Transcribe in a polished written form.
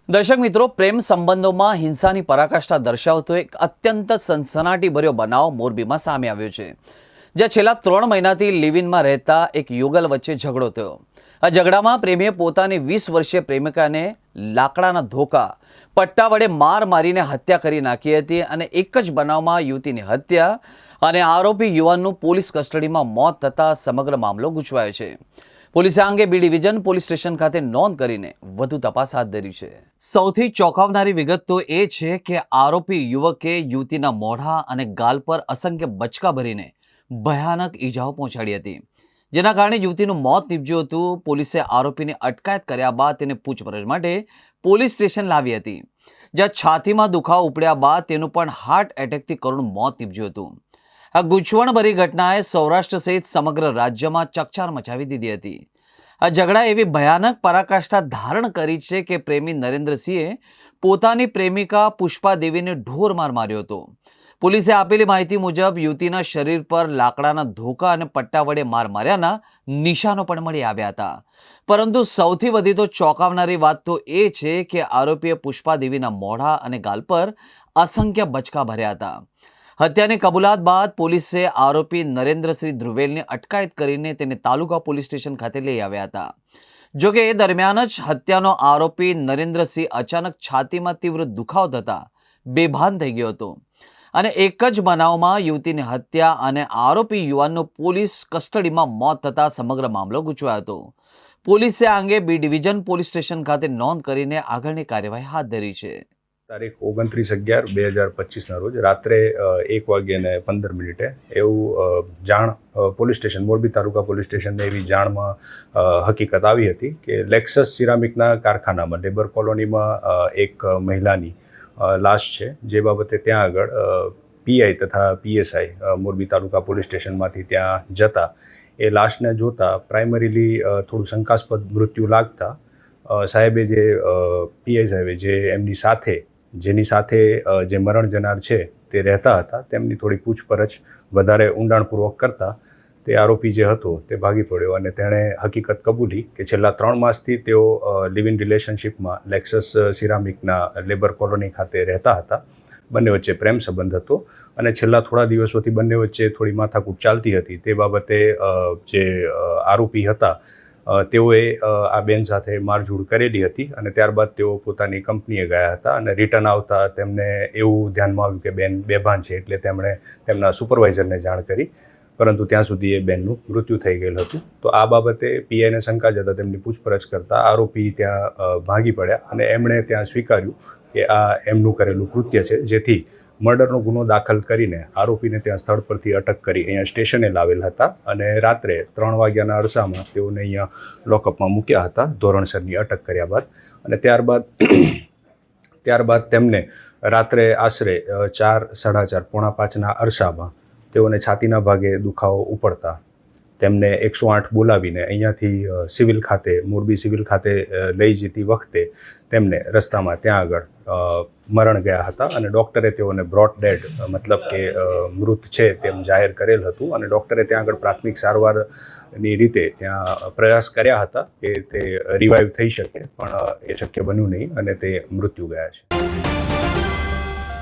દર્શક મિત્રો, પ્રેમ સંબંધોમાં હિંસાની પરાકાષ્ઠા દર્શાવતો એક અત્યંત સનસનાટીભર્યો બનાવ મોરબીમાં સામે આવ્યો છે, જ્યાં છેલ્લા 3 મહિનાથી લિવ-ઇનમાં રહેતા એક યુગલ વચ્ચે ઝઘડો થયો. આ ઝઘડામાં પ્રેમીએ પોતાની 20 વર્ષીય પ્રેમિકાને લાકડાના ધોકા પટ્ટા વડે મારીને હત્યા કરી નાખી હતી અને એક જ બનાવમાં યુવતીની હત્યા અને આરોપી યુવાનનું પોલીસ કસ્ટડીમાં મોત થતાં સમગ્ર મામલો ગૂંચવાયો છે. પોલીસે આ અંગે બી ડિવિઝન પોલીસ સ્ટેશન ખાતે નોંધ કરીને વધુ તપાસ હાથ ધરી છે. સૌથી ચોંકાવનારી વિગત તો એ છે કે આરોપી યુવકે યુવતીના મોઢા અને ગાલ પર અસંખ્ય બચકા ભરીને ભયાનક ઈજાઓ પહોંચાડી હતી, જેના કારણે યુવતીનું મોત નીપજ્યું હતું. પોલીસે આરોપીની અટકાયત કર્યા બાદ તેને પૂછપરછ માટે પોલીસ સ્ટેશન લાવી હતી, જ્યાં છાતીમાં દુખાવો ઉપડ્યા બાદ તેનું પણ હાર્ટ એટેકથી કરુણ મોત નીપજ્યું હતું. આ ગૂંચવણભરી ઘટનાએ સૌરાષ્ટ્ર સહિત સમગ્ર રાજ્યમાં ચકચાર મચાવી દીધી હતી. આ ઝઘડા એવી ભયાનક પરાકાષ્ઠા ધારણ કરી છે કે પ્રેમી નરેન્દ્રસિંહે પોતાની પ્રેમિકા પુષ્પાદેવીને ઢોરમાર માર્યો હતો. પોલીસે આપેલી માહિતી મુજબ યુવતીના શરીર પર લાકડાના ધોકા અને પટ્ટા વડે માર્યાના નિશાનો પણ મળી આવ્યા હતા. પરંતુ સૌથી વધુ ચોંકાવનારી વાત તો એ છે કે આરોપીએ પુષ્પાદેવીના મોઢા અને ગાલ પર અસંખ્ય બચકા ભર્યા હતા. હત્યાની કબૂલાત બાદ પોલીસે આરોપી નરેન્દ્રસિંહ ધ્રુવેલની અટકાયત કરીને તેને તાલુકા પોલીસ સ્ટેશન ખાતે લઈ આવ્યા હતા. જોકે એ દરમિયાન જ હત્યાનો આરોપી નરેન્દ્રસિંહ અચાનક છાતીમાં તીવ્ર દુખાવો થતાં બેભાન થઈ ગયો હતો અને એક જ બનાવમાં યુવતીની હત્યા અને આરોપી યુવાનનું પોલીસ કસ્ટડીમાં મોત થતાં સમગ્ર મામલો ગૂંચવાયો હતો. પોલીસે આ અંગે બી ડિવિઝન પોલીસ સ્ટેશન ખાતે નોંધ કરીને આગળની કાર્યવાહી હાથ ધરી છે. તારીખ 29/11/2025 રોજ રાત્રે 1:15 એવું જાણ પોલીસ સ્ટેશન મોરબી તાલુકા પોલીસ સ્ટેશનને એવી જાણમાં હકીકત આવી હતી કે લેક્સસ સિરામિકના કારખાનામાં લેબર કોલોનીમાં એક મહિલાની લાશ છે, જે બાબતે ત્યાં આગળ પીઆઈ તથા પીએસઆઈ મોરબી તાલુકા પોલીસ સ્ટેશનમાંથી ત્યાં જતા એ લાશને જોતા પ્રાઇમરીલી થોડું શંકાસ્પદ મૃત્યુ લાગતા સાહેબે જે પીઆઈ સાહેબે જે એમની સાથે જેની સાથે જે મરણ જનાર છે તે રહેતા હતા તેમની થોડી પૂછપરછ વધારે ઊંડાણપૂર્વક કરતા તે આરોપી જે હતો તે ભાગી પડ્યો અને તેણે હકીકત કબૂલી કે છેલ્લા 3 માસથી તેઓ લિવ ઇન રિલેશનશિપમાં લેક્સસ સિરામિકના લેબર કોલોની ખાતે રહેતા હતા. બંને વચ્ચે પ્રેમ સંબંધ હતો અને છેલ્લા થોડા દિવસોથી બંને વચ્ચે થોડી માથાકૂટ ચાલતી હતી. તે બાબતે જે આરોપી હતા તેઓએ આ બેન સાથે મારઝૂડ કરેલી હતી અને ત્યારબાદ તેઓ પોતાની કંપનીએ ગયા હતા અને રિટર્ન આવતા તેમને એવું ધ્યાનમાં આવ્યું કે બેન બેભાન છે, એટલે તેમણે તેમના સુપરવાઇઝરને જાણ કરી, પરંતુ ત્યાં સુધી એ બેનનું મૃત્યુ થઈ ગયેલું હતું. તો આ બાબતે પીઆઈને શંકા જતા તેમની પૂછપરછ કરતા આરોપી ત્યાં ભાગી પડ્યા અને એમણે ત્યાં સ્વીકાર્યું કે આ એમનું કરેલું કૃત્ય છે, જેથી મર્ડરનો ગુનો દાખલ કરીને આરોપીને ત્યાં સ્થળ પરથી અટક કરી અહીંયા સ્ટેશને લાવેલ હતા અને રાત્રે 3 વાગ્યાના અરસામાં તેઓને અહીંયા લોકઅપમાં મૂક્યા હતા ધોરણસરની અટક કર્યા બાદ. અને ત્યારબાદ તેમને રાત્રે આશરે 4, 4:30, 4:45ના અરસામાં તેઓને છાતીના ભાગે દુખાવો ઉપડતા તેમને 108 બોલાવીને અહીંયાથી સિવિલ ખાતે મોરબી સિવિલ ખાતે લઈ જતી વખતે તેમને રસ્તામાં ત્યાં આગળ મરણ ગયા હતા અને ડૉક્ટરે તેઓને બ્રોટ ડેડ મતલબ કે મૃત છે તેમ જાહેર કરેલ હતું અને ડૉક્ટરે ત્યાં આગળ પ્રાથમિક સારવારની રીતે ત્યાં પ્રયાસ કર્યા હતા કે તે રિવાઈવ થઈ શકે, પણ એ શક્ય બન્યું નહીં અને તે મૃત્યુ ગયા છે.